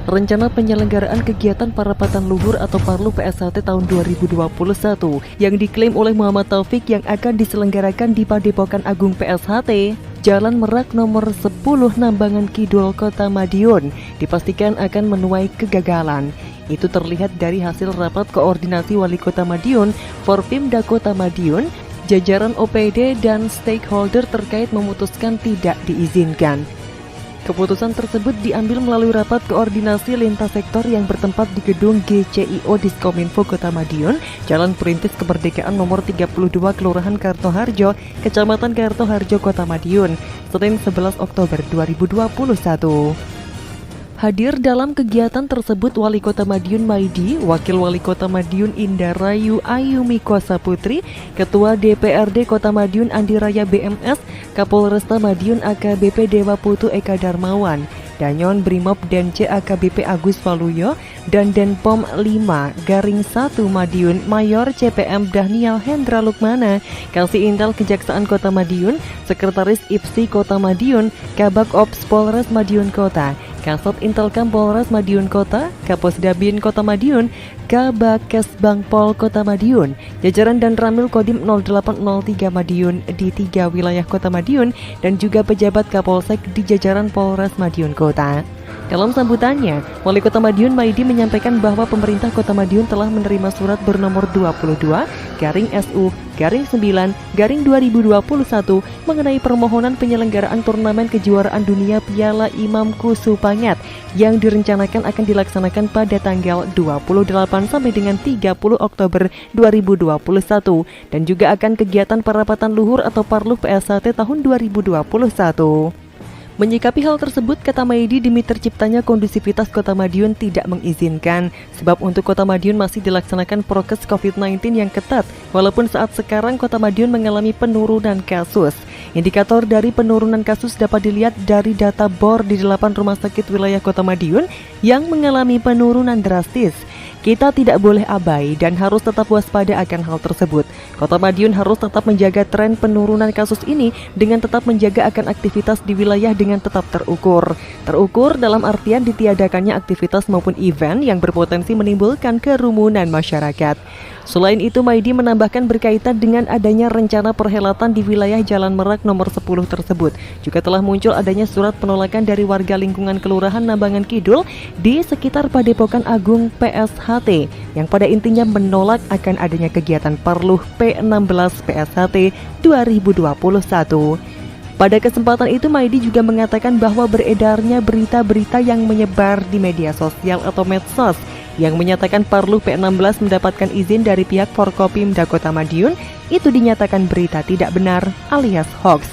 rencana penyelenggaraan kegiatan Parapatan Luhur atau Parluh PSHT tahun 2021 yang diklaim oleh Muhammad Taufik yang akan diselenggarakan di Padepokan Agung PSHT, Jalan Merak nomor 10 Nambangan Kidul, Kota Madiun, dipastikan akan menuai kegagalan. Itu terlihat dari hasil rapat koordinasi Wali Kota Madiun, Forpimda Kota Madiun, jajaran OPD dan stakeholder terkait memutuskan tidak diizinkan. Keputusan tersebut diambil melalui rapat koordinasi lintas sektor yang bertempat di gedung GCIO Diskominfo Kota Madiun, Jalan Perintis Kemerdekaan nomor 32 Kelurahan Kartoharjo, Kecamatan Kartoharjo, Kota Madiun, Senin 11 Oktober 2021. Hadir dalam kegiatan tersebut Wali Kota Madiun Maidi, Wakil Wali Kota Madiun Indarayu Ayumi Kosa Putri, Ketua DPRD Kota Madiun Andi Raya BMS, Kapolresta Madiun AKBP Dewa Putu Eka Darmawan, Danyon Brimob Dence AKBP Agus Waluyo, dan Denpom 5/1 Madiun Mayor CPM Dahnial Hendra Lukmana, Kasih Intel Kejaksaan Kota Madiun, Sekretaris IPSI Kota Madiun, Kabak Ops Polres Madiun Kota, Kasat Intelkam Polres Madiun Kota, Kaposdabin Kota Madiun, Kabakes Bangpol Kota Madiun, jajaran dan Ramil Kodim 0803 Madiun di 3 wilayah Kota Madiun, dan juga pejabat Kapolsek di jajaran Polres Madiun Kota. Dalam sambutannya, Wali Kota Madiun Maidi menyampaikan bahwa pemerintah Kota Madiun telah menerima surat bernomor 22/SU-9/2021 mengenai permohonan penyelenggaraan turnamen kejuaraan dunia Piala Imam Kusu Panyat yang direncanakan akan dilaksanakan pada tanggal 28 sampai dengan 30 Oktober 2021 dan juga akan kegiatan Parapatan Luhur atau Parluh PSHT tahun 2021. Menyikapi hal tersebut, kata Maidi, demi terciptanya kondusivitas Kota Madiun tidak mengizinkan, sebab untuk Kota Madiun masih dilaksanakan prokes COVID-19 yang ketat, walaupun saat sekarang Kota Madiun mengalami penurunan kasus. Indikator dari penurunan kasus dapat dilihat dari data BOR di 8 rumah sakit wilayah Kota Madiun yang mengalami penurunan drastis. Kita tidak boleh abai dan harus tetap waspada akan hal tersebut. Kota Madiun harus tetap menjaga tren penurunan kasus ini dengan tetap menjaga akan aktivitas di wilayah dengan tetap terukur. Terukur dalam artian ditiadakannya aktivitas maupun event yang berpotensi menimbulkan kerumunan masyarakat. Selain itu, Maidi menambahkan berkaitan dengan adanya rencana perhelatan di wilayah Jalan Merak nomor 10 tersebut. Juga telah muncul adanya surat penolakan dari warga lingkungan Kelurahan Nambangan Kidul di sekitar Padepokan Agung PSHT yang pada intinya menolak akan adanya kegiatan Parluh P16 PSHT 2021. Pada kesempatan itu, Maidi juga mengatakan bahwa beredarnya berita-berita yang menyebar di media sosial atau medsos yang menyatakan Parluh P16 mendapatkan izin dari pihak Forkopimda Kota Madiun itu dinyatakan berita tidak benar alias hoax.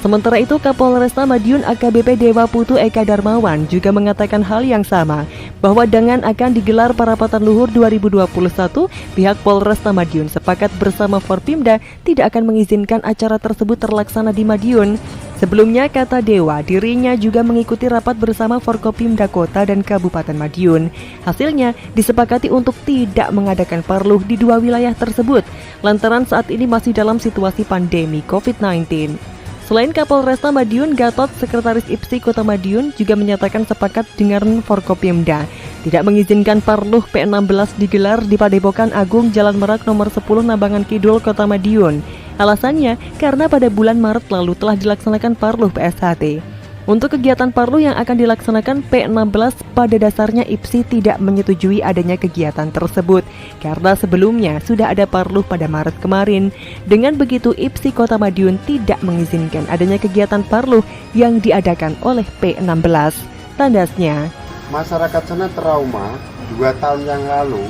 Sementara itu, Kapolresta Madiun AKBP Dewa Putu Eka Darmawan juga mengatakan hal yang sama, bahwa dengan akan digelar Parapatan Luhur 2021, pihak Polresta Madiun sepakat bersama Forpimda tidak akan mengizinkan acara tersebut terlaksana di Madiun. Sebelumnya, kata Dewa, dirinya juga mengikuti rapat bersama Forkopimda Kota dan Kabupaten Madiun. Hasilnya, disepakati untuk tidak mengadakan parluh di dua wilayah tersebut, lantaran saat ini masih dalam situasi pandemi COVID-19. Selain Kapolresta Madiun, Gatot, Sekretaris IPSI Kota Madiun juga menyatakan sepakat dengan Forkopimda tidak mengizinkan Parluh P16 digelar di Padepokan Agung Jalan Merak nomor 10 Nambangan Kidul, Kota Madiun. Alasannya karena pada bulan Maret lalu telah dilaksanakan Parluh PSHT. Untuk kegiatan Parluh yang akan dilaksanakan P16, pada dasarnya IPSI tidak menyetujui adanya kegiatan tersebut karena sebelumnya sudah ada Parluh pada Maret kemarin. Dengan begitu, IPSI Kota Madiun tidak mengizinkan adanya kegiatan Parluh yang diadakan oleh P16. Tandasnya, masyarakat sana trauma 2 tahun yang lalu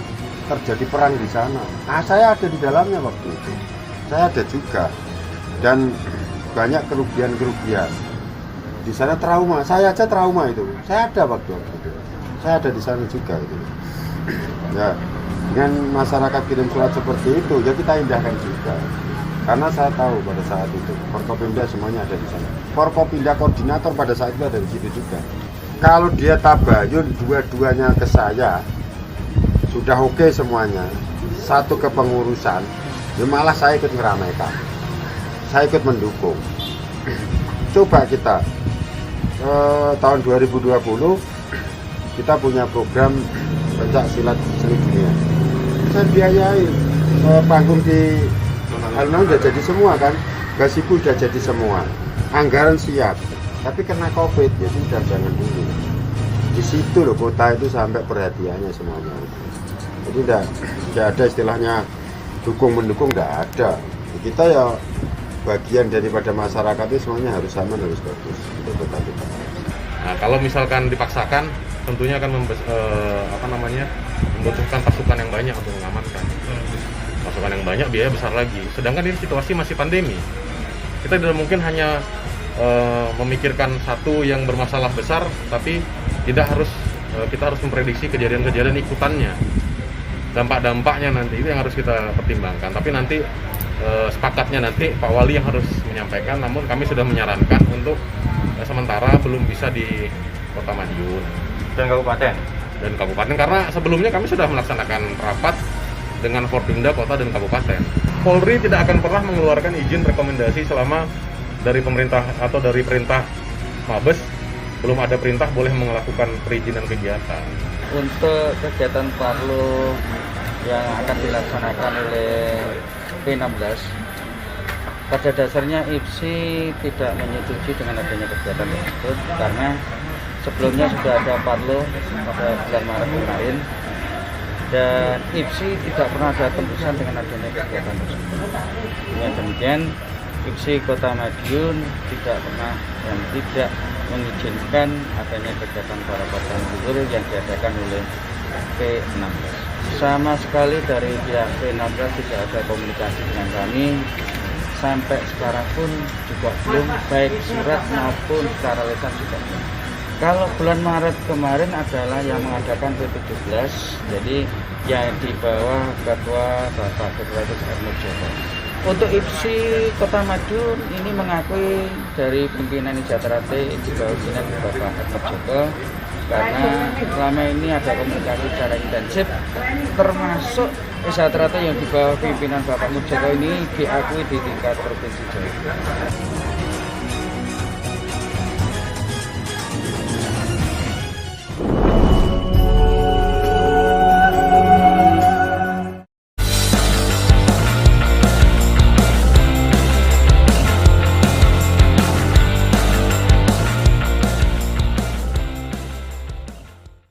terjadi perang di sana. Saya ada di dalamnya waktu itu. Saya ada juga, dan banyak kerugian-kerugian di sana, trauma. Saya aja trauma itu. Saya ada waktu itu. Saya ada di sana juga itu. Ya, dengan masyarakat kirim surat seperti itu, ya kita indahkan juga. Karena saya tahu pada saat itu Forkopimda semuanya ada di sana. Forkopimda koordinator pada saat itu ada di situ juga. Kalau dia tabayun dua-duanya ke saya, sudah oke semuanya. Satu kepengurusan, ya malah saya ikut meramaikan, saya ikut mendukung. Coba kita tahun 2020 kita punya program pencak silat seluruh dunia. Saya biayai panggung di alun-alun udah jadi semua kan, gazebo udah jadi semua, anggaran siap. Tapi karena COVID ya sudah, jangan dulu. Di situ loh kota itu sampai perhatiannya semuanya. Jadi tidak ada istilahnya dukung-mendukung, tidak ada. Kita ya bagian daripada masyarakat itu semuanya harus sama, harus bagus untuk kota kita. Nah, kalau misalkan dipaksakan, tentunya akan membutuhkan pasukan yang banyak untuk mengamankan. Pasukan yang banyak, biaya besar lagi. Sedangkan ini situasi masih pandemi. Kita tidak mungkin hanya memikirkan satu yang bermasalah besar, tapi tidak harus kita harus memprediksi kejadian-kejadian ikutannya. Dampak-dampaknya nanti itu yang harus kita pertimbangkan. Tapi nanti sepakatnya nanti Pak Wali yang harus menyampaikan. Namun kami sudah menyarankan untuk sementara belum bisa di Kota Madiun dan kabupaten, karena sebelumnya kami sudah melaksanakan rapat dengan Forpimda Kota dan Kabupaten. Polri tidak akan pernah mengeluarkan izin rekomendasi selama dari pemerintah atau dari perintah Mabes belum ada perintah boleh melakukan perizinan kegiatan. Untuk kegiatan Parlo yang akan dilaksanakan oleh P16, pada dasarnya IPSI tidak menyetujui dengan adanya kegiatan tersebut karena sebelumnya sudah ada Parlo pada bulan Maret kemarin dan IPSI tidak pernah ada tembusan dengan adanya kegiatan tersebut. Dengan demikian IPSI Kota Madiun tidak pernah dan tidak mengizinkan adanya kegiatan para korban gugur yang diadakan oleh P16. Sama sekali dari pihak P16 tidak ada komunikasi dengan kami. Sampai sekarang pun juga belum, baik surat maupun secara lisan juga belum. Kalau bulan Maret kemarin adalah yang mengadakan P17, jadi yang di bawah Ketua Bapak Ketua Mujoko. Untuk IPSI Kota Madiun ini mengakui dari pimpinan Ijaterate di bawah pimpinan Bapak Mujoko karena selama ini ada komunikasi secara intensif, termasuk Ijaterate yang di bawah pimpinan Bapak Mujoko ini diakui di tingkat provinsi Jawa Timur.